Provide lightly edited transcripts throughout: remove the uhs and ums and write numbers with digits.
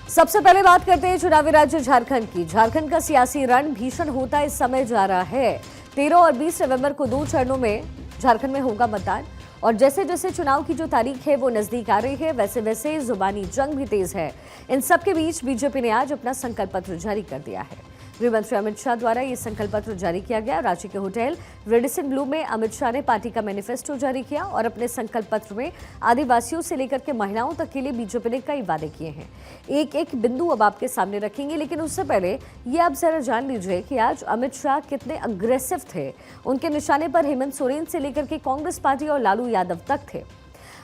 सबसे पहले बात करते हैं चुनावी राज्य झारखंड की। झारखंड का सियासी रण भीषण होता इस समय जा रहा है। 13 और 20 नवंबर को 2 चरणों में झारखंड में होगा मतदान और जैसे जैसे चुनाव की जो तारीख है वो नजदीक आ रही है, वैसे वैसे जुबानी जंग भी तेज है। इन सबके बीच बीजेपी ने आज अपना संकल्प पत्र जारी कर दिया है। गृह मंत्री अमित शाह द्वारा ये संकल्प पत्र जारी किया गया। रांची के होटल रेडिसन ब्लू में अमित शाह ने पार्टी का मैनिफेस्टो जारी किया और अपने संकल्प पत्र में आदिवासियों से लेकर के महिलाओं तक के लिए बीजेपी ने कई वादे किए हैं। एक एक बिंदु अब आपके सामने रखेंगे, लेकिन उससे पहले ये आप जरा जान लीजिए कि आज अमित शाह कितने अग्रेसिव थे। उनके निशाने पर हेमंत सोरेन से लेकर के कांग्रेस पार्टी और लालू यादव तक थे।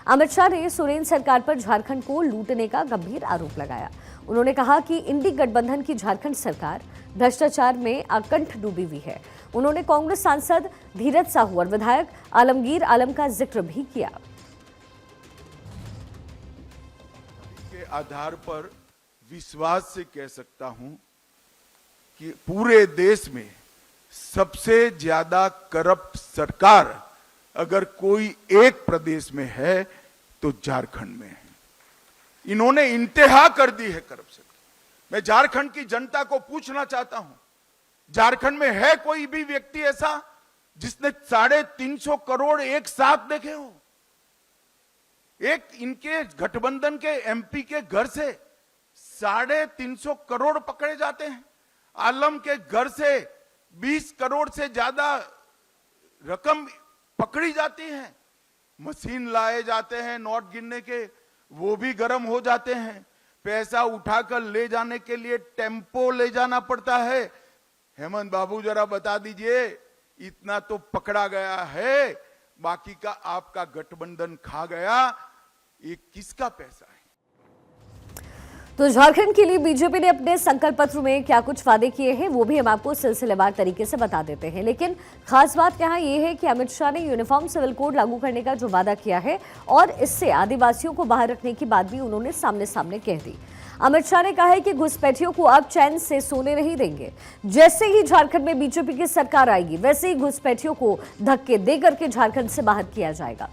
अमित शाह ने सोरेन सरकार पर झारखंड को लूटने का गंभीर आरोप लगाया। उन्होंने कहा कि इंडी गठबंधन की झारखंड सरकार भ्रष्टाचार में आकंठ डूबी हुई है। उन्होंने कांग्रेस सांसद धीरज साहू और विधायक आलमगीर आलम का जिक्र भी किया। के आधार पर विश्वास से कह सकता हूं कि पूरे देश में सबसे ज्यादा करप्ट सरकार अगर कोई एक प्रदेश में है तो झारखंड में है। इन्होंने इंतहा कर दी है करप्शन। मैं झारखंड की जनता को पूछना चाहता हूं, झारखंड में है कोई भी व्यक्ति ऐसा जिसने 350 करोड़ एक साथ देखे हो? एक इनके गठबंधन के एमपी के घर से 350 करोड़ पकड़े जाते हैं। आलम के घर से 20 करोड़ से ज्यादा रकम पकड़ी जाती है। मशीन लाए जाते हैं नोट गिनने के, वो भी गर्म हो जाते हैं। पैसा उठाकर ले जाने के लिए टेम्पो ले जाना पड़ता है। हेमंत बाबू जरा बता दीजिए, इतना तो पकड़ा गया है, बाकी का आपका गठबंधन खा गया। ये किसका पैसा है? तो झारखंड के लिए बीजेपी ने अपने संकल्प पत्र में क्या कुछ वादे किए हैं वो भी हम आपको सिलसिलेवार तरीके से बता देते हैं। लेकिन खास बात यहाँ ये है कि अमित शाह ने यूनिफॉर्म सिविल कोड लागू करने का जो वादा किया है और इससे आदिवासियों को बाहर रखने की बात भी उन्होंने सामने सामने कह दी। अमित शाह ने कहा है कि घुसपैठियों को अब चैन से सोने नहीं देंगे। जैसे ही झारखंड में बीजेपी की सरकार आएगी वैसे ही घुसपैठियों को धक्के देकर के झारखंड से बाहर किया जाएगा।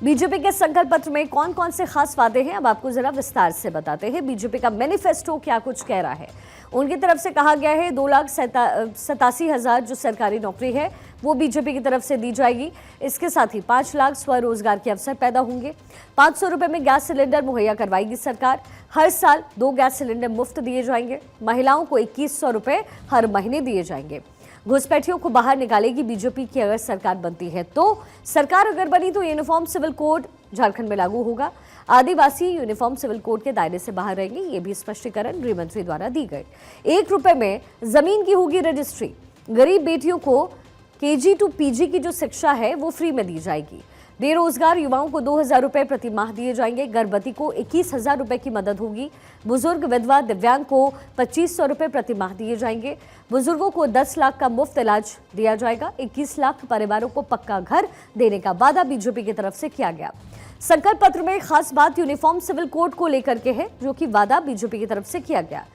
बीजेपी के संकल्प पत्र में कौन कौन से खास वादे हैं अब आपको जरा विस्तार से बताते हैं। बीजेपी का मैनिफेस्टो क्या कुछ कह रहा है। उनकी तरफ से कहा गया है 2,87,000 जो सरकारी नौकरी है वो बीजेपी की तरफ से दी जाएगी। इसके साथ ही 5 लाख स्वरोजगार के अवसर पैदा होंगे। 500 रुपए में गैस सिलेंडर मुहैया करवाएगी सरकार। हर साल 2 गैस सिलेंडर मुफ्त दिए जाएंगे। महिलाओं को 2100 रुपए हर महीने दिए जाएंगे। घुसपैठियों को बाहर निकालेगी बीजेपी की अगर सरकार बनती है तो। सरकार अगर बनी तो यूनिफॉर्म सिविल कोड झारखंड में लागू होगा। आदिवासी यूनिफॉर्म सिविल कोड के दायरे से बाहर रहेंगे, ये भी स्पष्टीकरण गृह मंत्री द्वारा दी गई। 1 रुपए में जमीन की होगी रजिस्ट्री। गरीब बेटियों को केजी टू पीजी की जो शिक्षा है वो फ्री में दी जाएगी। बेरोजगार युवाओं को 2,000 रुपए प्रति माह दिए जाएंगे। गर्भवती को 21,000 रुपए की मदद होगी। बुजुर्ग, विधवा, दिव्यांग को 2,500 रुपए प्रति माह दिए जाएंगे। बुजुर्गों को 10 लाख का मुफ्त इलाज दिया जाएगा। 21 लाख परिवारों को पक्का घर देने का वादा बीजेपी की तरफ से किया गया। संकल्प पत्र में खास बात यूनिफॉर्म सिविल कोड को लेकर के है, जो कि वादा बीजेपी की तरफ से किया गया।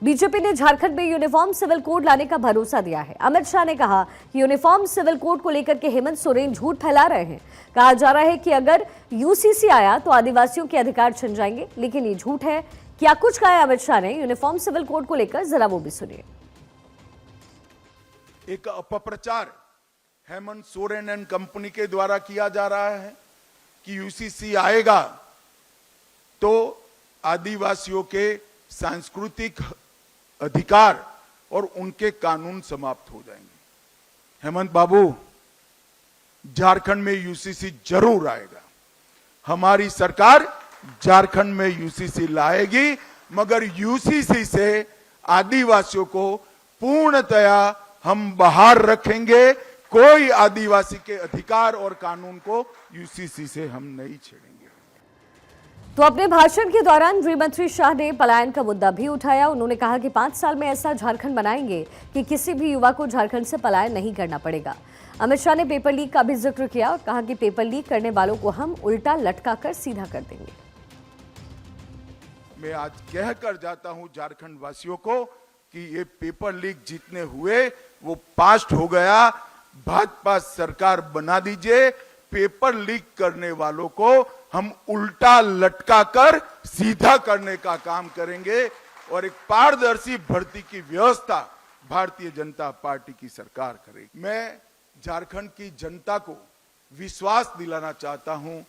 बीजेपी ने झारखंड में यूनिफॉर्म सिविल कोड लाने का भरोसा दिया है। अमित शाह ने कहा कि यूनिफॉर्म सिविल कोड को लेकर के हेमंत सोरेन झूठ फैला रहे हैं। कहा जा रहा है कि अगर यूसीसी आया तो आदिवासियों के अधिकार छिन जाएंगे, लेकिन ये झूठ है। क्या कुछ कहा है अमित शाह ने यूनिफॉर्म सिविल कोड को लेकर, जरा वो भी सुनिए। एक अपप्रचार हेमंत सोरेन एंड कंपनी के द्वारा किया जा रहा है कि यूसीसी आएगा तो आदिवासियों के सांस्कृतिक अधिकार और उनके कानून समाप्त हो जाएंगे। हेमंत बाबू, झारखंड में यूसीसी जरूर आएगा। हमारी सरकार झारखंड में यूसीसी लाएगी, मगर यूसीसी से आदिवासियों को पूर्णतया हम बाहर रखेंगे। कोई आदिवासी के अधिकार और कानून को यूसीसी से हम नहीं छेड़ेंगे। तो अपने भाषण के दौरान गृह मंत्री शाह ने पलायन का मुद्दा भी उठाया। उन्होंने कहा कि 5 साल में ऐसा झारखंड बनाएंगे कि किसी भी युवा को झारखंड से पलायन नहीं करना पड़ेगा। अमित शाह ने पेपर लीक का भी जिक्र किया और कहा कि पेपर लीक करने वालों को हम उल्टा लटका कर सीधा कर देंगे। मैं आज कह कर जाता हूं झारखंड वासियों को कि ये पेपर लीक जितने हुए वो पास्ट हो गया। भाजपा सरकार बना दीजिए। पेपर लीक करने वालों को हम उल्टा लटका कर सीधा करने का काम करेंगे और एक पारदर्शी भर्ती की व्यवस्था भारतीय जनता पार्टी की सरकार करेगी। मैं झारखंड की जनता को विश्वास दिलाना चाहता हूं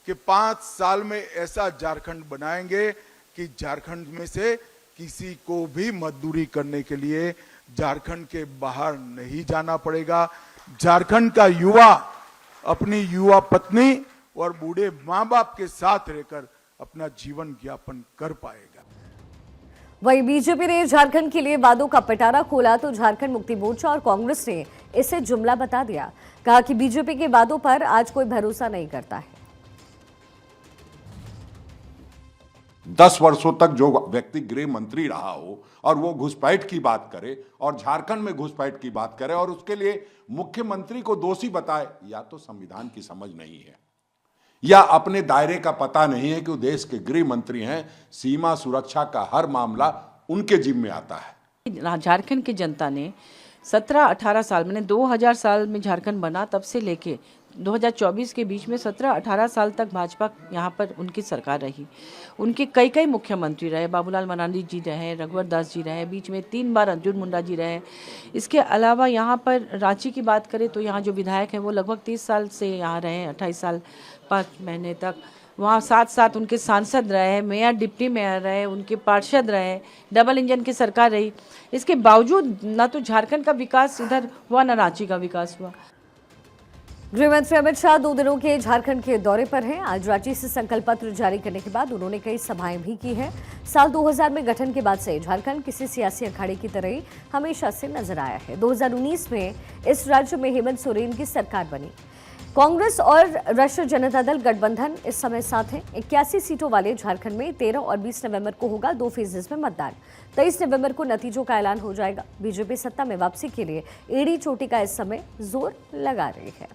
कि 5 साल में ऐसा झारखंड बनाएंगे कि झारखंड में से किसी को भी मजदूरी करने के लिए झारखंड के बाहर नहीं जाना पड़ेगा। झारखंड का युवा अपनी युवा पत्नी और बूढ़े मां बाप के साथ रहकर अपना जीवन यापन कर पाएगा। वहीं बीजेपी ने झारखंड के लिए वादों का पिटारा खोला तो झारखंड मुक्ति मोर्चा और कांग्रेस ने इसे जुमला बता दिया। कहा कि बीजेपी के वादों पर आज कोई भरोसा नहीं करता है। 10 वर्षों तक जो व्यक्ति गृह मंत्री रहा हो और वो घुसपैठ की बात करे और झारखंड में घुसपैठ की बात करे और उसके लिए मुख्यमंत्री को दोषी बताए, या तो संविधान की समझ नहीं है या अपने दायरे का पता नहीं है कि वो देश के गृह मंत्री हैं। सीमा सुरक्षा का हर मामला उनके जिम्मे आता है। झारखंड की जनता ने 17-18 साल मैंने 2000 साल में झारखंड बना तब से लेके 2024 के बीच में 17-18 साल तक भाजपा यहाँ पर उनकी सरकार रही। उनके कई मुख्यमंत्री रहे, बाबूलाल मरांडी जी रहे, रघुवर दास जी रहे, बीच में 3 बार अर्जुन मुंडा जी रहे। इसके अलावा यहाँ पर रांची की बात करें तो यहाँ जो विधायक हैं वो लगभग 30 साल से यहाँ रहे, 28 साल 5 महीने तक। वहाँ 7 उनके सांसद रहे, मेयर डिप्टी मेयर रहे, उनके पार्षद रहे, डबल इंजन की सरकार रही। इसके बावजूद ना तो झारखंड का विकास इधर हुआ ना रांची का विकास हुआ। गृहमंत्री अमित शाह 2 दिनों के झारखंड के दौरे पर हैं। आज रांची से संकल्प पत्र जारी करने के बाद उन्होंने कई सभाएं भी की हैं। साल 2000 में गठन के बाद से झारखंड किसी सियासी अखाड़े की तरह ही हमेशा से नजर आया है। 2019 में इस राज्य में हेमंत सोरेन की सरकार बनी। कांग्रेस और राष्ट्रीय जनता दल गठबंधन इस समय साथ हैं। 81 सीटों वाले झारखंड में 13 और 20 नवंबर को होगा 2 फेजेस में मतदान। 23 नवंबर को नतीजों का ऐलान हो जाएगा। बीजेपी सत्ता में वापसी के लिए एड़ी चोटी का इस समय जोर लगा रही है।